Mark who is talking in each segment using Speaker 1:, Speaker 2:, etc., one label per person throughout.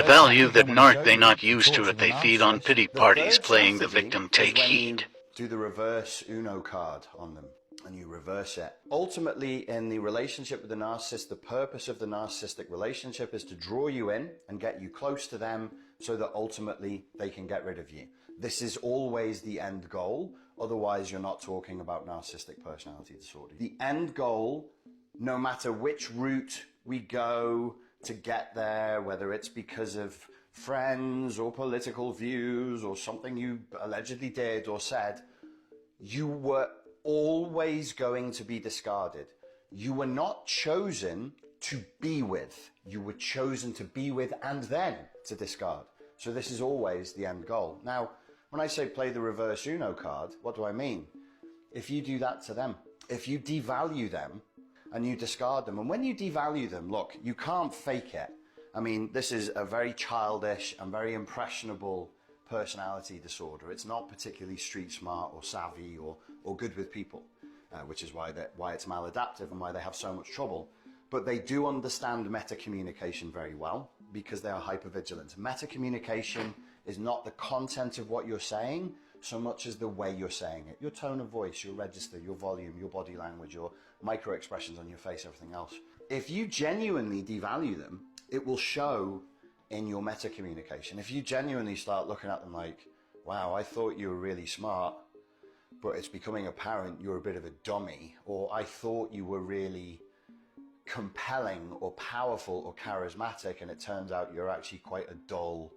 Speaker 1: value that NARC they not use to it, they feed on pity parties playing the victim take heed.
Speaker 2: Do the reverse Uno card on them, and you reverse it. Ultimately, in the relationship with the narcissist, the purpose of the narcissistic relationship is to draw you in and get you close to them so that ultimately they can get rid of you. This is always the end goal. Otherwise, you're not talking about narcissistic personality disorder. The end goal, no matter which route we go to get there, whether it's because of friends or political views or something you allegedly did or said, you were always going to be discarded. You were not chosen to be with. You were chosen to be with and then to discard. So this is always the end goal. Now, when I say play the reverse Uno card, what do I mean? If you do that to them, if you devalue them and you discard them, and when you devalue them, look, you can't fake it. I mean, this is a very childish and very impressionable personality disorder. It's not particularly street smart or savvy or good with people, which is why it's maladaptive and why they have so much trouble. But they do understand meta-communication very well because they are hypervigilant. Meta-communication is not the content of what you're saying so much as the way you're saying it. Your tone of voice, your register, your volume, your body language, your micro-expressions on your face, everything else. If you genuinely devalue them, it will show in your meta-communication. If you genuinely start looking at them like, wow, I thought you were really smart, but it's becoming apparent you're a bit of a dummy, or I thought you were really compelling or powerful or charismatic, and it turns out you're actually quite a dull,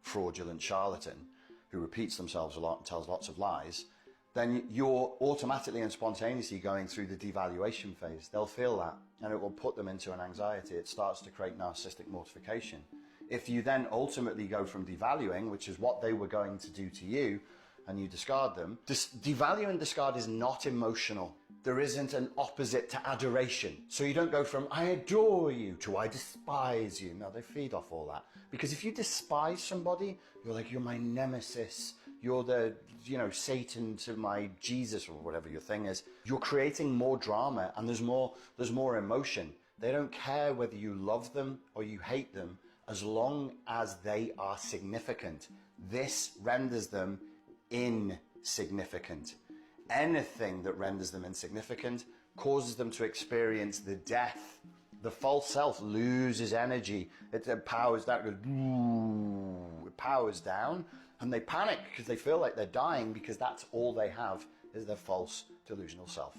Speaker 2: fraudulent charlatan who repeats themselves a lot and tells lots of lies, then you're automatically and spontaneously going through the devaluation phase. They'll feel that, and it will put them into an anxiety. It starts to create narcissistic mortification. If you then ultimately go from devaluing, which is what they were going to do to you, and you discard them, devalue and discard is not emotional. There isn't an opposite to adoration. So you don't go from I adore you to I despise you. No, they feed off all that. Because if you despise somebody, you're like, you're my nemesis. You're the, Satan to my Jesus, or whatever your thing is. You're creating more drama, and there's more emotion. They don't care whether you love them or you hate them, as long as they are significant. This renders them insignificant. Anything that renders them insignificant causes them to experience the death. The false self loses energy. It powers down, it powers down, and they panic because they feel like they're dying, because that's all they have is their false delusional self.